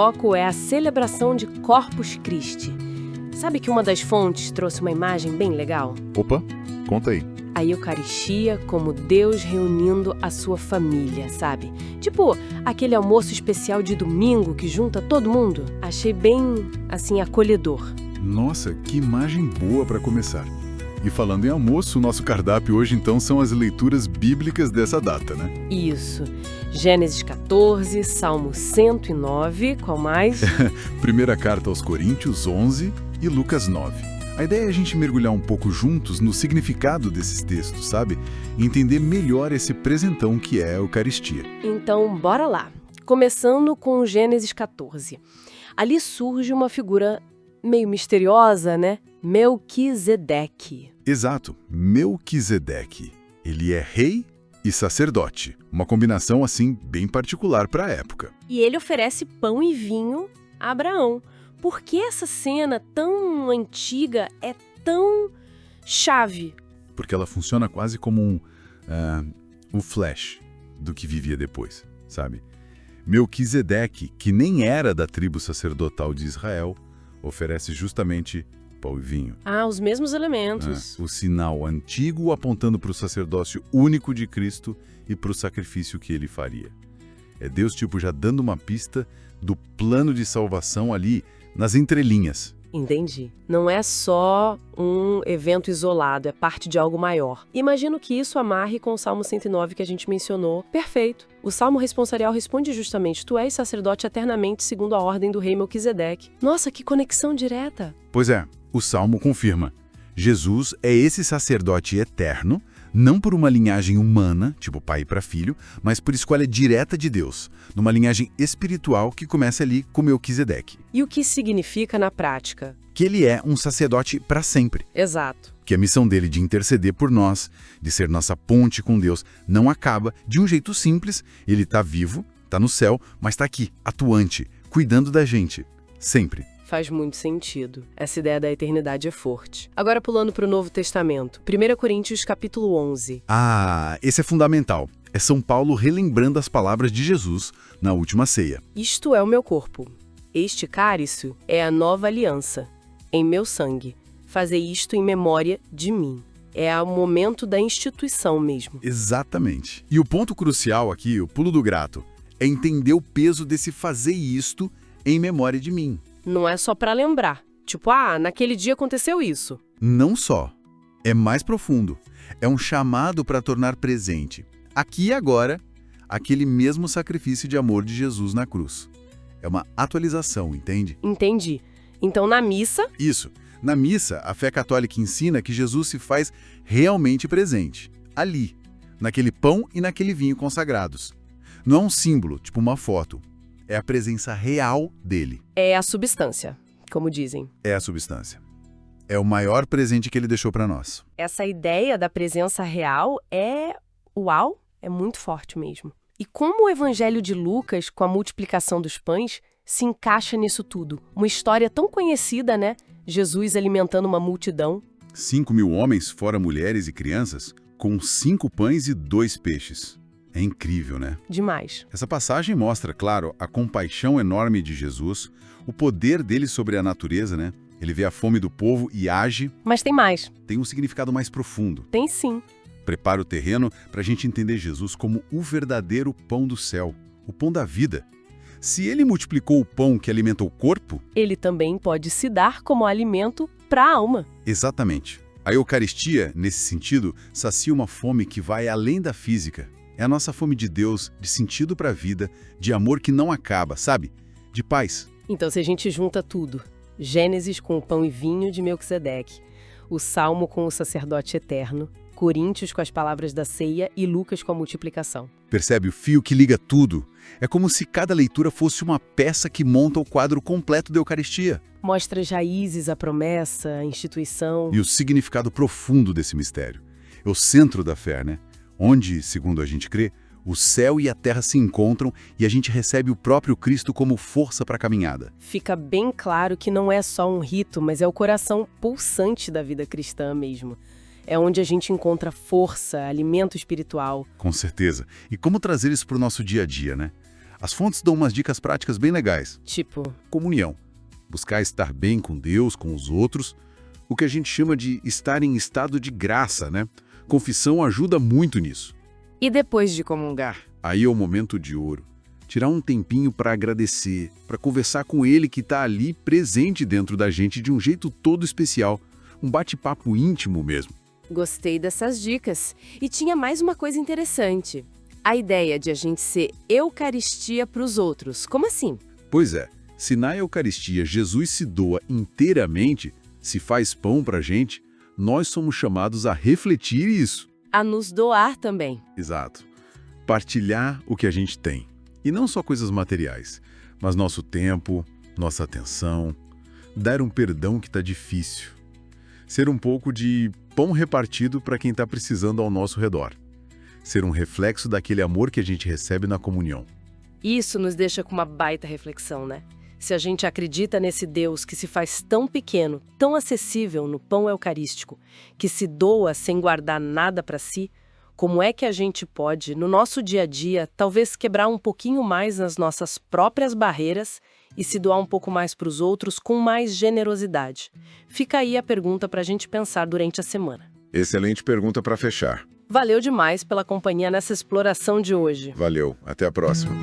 foco é a celebração de Corpus Christi. Sabe que uma das fontes trouxe uma imagem bem legal? Opa, conta aí. A Eucaristia como Deus reunindo a sua família, sabe? Tipo aquele almoço especial de domingo que junta todo mundo. Achei bem, assim, acolhedor. Nossa, que imagem boa para começar. E falando em almoço, o nosso cardápio hoje então são as leituras bíblicas dessa data, né? Isso. Gênesis 14, Salmo 109, qual mais? Primeira carta aos Coríntios 11 e Lucas 9. A ideia é a gente mergulhar um pouco juntos no significado desses textos, sabe? E entender melhor esse presentão que é a Eucaristia. Então, bora lá. Começando com Gênesis 14. Ali surge uma figura meio misteriosa, né? Melquisedeque. Exato, Melquisedeque. Ele é rei e sacerdote. Uma combinação, assim, bem particular para a época. E ele oferece pão e vinho a Abraão. Por que essa cena tão antiga é tão chave? Porque ela funciona quase como um flash do que vivia depois, sabe? Melquisedeque, que nem era da tribo sacerdotal de Israel, oferece justamente pão e vinho. Ah, os mesmos elementos. O sinal antigo apontando para o sacerdócio único de Cristo e para o sacrifício que ele faria. É Deus, já dando uma pista do plano de salvação ali nas entrelinhas. Entendi. Não é só um evento isolado, é parte de algo maior. Imagino que isso amarre com o Salmo 109 que a gente mencionou. Perfeito. O Salmo responsorial responde justamente: Tu és sacerdote eternamente segundo a ordem do rei Melquisedeque. Nossa, que conexão direta! Pois é, o Salmo confirma. Jesus é esse sacerdote eterno, não por uma linhagem humana, tipo pai para filho, mas por escolha direta de Deus, numa linhagem espiritual que começa ali com Melquisedeque. E o que significa na prática? Que ele é um sacerdote para sempre. Exato. Que a missão dele de interceder por nós, de ser nossa ponte com Deus, não acaba de um jeito simples. Ele está vivo, está no céu, mas está aqui, atuante, cuidando da gente, sempre. Faz muito sentido. Essa ideia da eternidade é forte. Agora pulando para o Novo Testamento. 1 Coríntios capítulo 11. Ah, esse é fundamental. É São Paulo relembrando as palavras de Jesus na última ceia. Isto é o meu corpo. Este cálice é a nova aliança. Em meu sangue. Fazei isto em memória de mim. É o momento da instituição mesmo. Exatamente. E o ponto crucial aqui, o pulo do gato, é entender o peso desse fazer isto em memória de mim. Não é só para lembrar. Tipo, naquele dia aconteceu isso. Não só. É mais profundo. É um chamado para tornar presente, aqui e agora, aquele mesmo sacrifício de amor de Jesus na cruz. É uma atualização, entende? Entendi. Então, na missa... Isso. Na missa, a fé católica ensina que Jesus se faz realmente presente. Ali. Naquele pão e naquele vinho consagrados. Não é um símbolo, tipo uma foto. É a presença real dele. É a substância, como dizem. É a substância. É o maior presente que ele deixou para nós. Essa ideia da presença real uau, é muito forte mesmo. E como o Evangelho de Lucas, com a multiplicação dos pães, se encaixa nisso tudo? Uma história tão conhecida, né? Jesus alimentando uma multidão. 5.000 homens, fora mulheres e crianças, com 5 pães e 2 peixes. É incrível, né? Demais. Essa passagem mostra, claro, a compaixão enorme de Jesus, o poder dele sobre a natureza, né? Ele vê a fome do povo e age. Mas tem mais. Tem um significado mais profundo. Tem sim. Prepara o terreno para a gente entender Jesus como o verdadeiro pão do céu, o pão da vida. Se ele multiplicou o pão que alimenta o corpo... Ele também pode se dar como alimento para a alma. Exatamente. A Eucaristia, nesse sentido, sacia uma fome que vai além da física. É a nossa fome de Deus, de sentido para a vida, de amor que não acaba, sabe? De paz. Então, se a gente junta tudo, Gênesis com o pão e vinho de Melquisedeque, o Salmo com o sacerdote eterno, Coríntios com as palavras da ceia e Lucas com a multiplicação. Percebe o fio que liga tudo? É como se cada leitura fosse uma peça que monta o quadro completo da Eucaristia. Mostra as raízes, a promessa, a instituição. E o significado profundo desse mistério. É o centro da fé, né? Onde, segundo a gente crê, o céu e a terra se encontram e a gente recebe o próprio Cristo como força para a caminhada. Fica bem claro que não é só um rito, mas é o coração pulsante da vida cristã mesmo. É onde a gente encontra força, alimento espiritual. Com certeza. E como trazer isso para o nosso dia a dia, né? As fontes dão umas dicas práticas bem legais. Tipo, Comunhão. Buscar estar bem com Deus, com os outros. O que a gente chama de estar em estado de graça, né? Confissão ajuda muito nisso. e depois de comungar? Aí é o momento de ouro. Tirar um tempinho para agradecer, para conversar com ele que está ali presente dentro da gente de um jeito todo especial. Um bate-papo íntimo mesmo. Gostei dessas dicas. E tinha mais uma coisa interessante. A ideia de a gente ser Eucaristia para os outros. Como assim? Pois é, se na Eucaristia Jesus se doa inteiramente, se faz pão para a gente, nós somos chamados a refletir isso. A nos doar também. Exato. Partilhar o que a gente tem. E não só coisas materiais, mas nosso tempo, nossa atenção, dar um perdão que está difícil. Ser um pouco de pão repartido para quem está precisando ao nosso redor. Ser um reflexo daquele amor que a gente recebe na comunhão. Isso nos deixa com uma baita reflexão, né? Se a gente acredita nesse Deus que se faz tão pequeno, tão acessível no pão eucarístico, que se doa sem guardar nada para si, como é que a gente pode, no nosso dia a dia, talvez quebrar um pouquinho mais nas nossas próprias barreiras e se doar um pouco mais para os outros com mais generosidade? Fica aí a pergunta para a gente pensar durante a semana. Excelente pergunta para fechar. Valeu demais pela companhia nessa exploração de hoje. Valeu, até a próxima.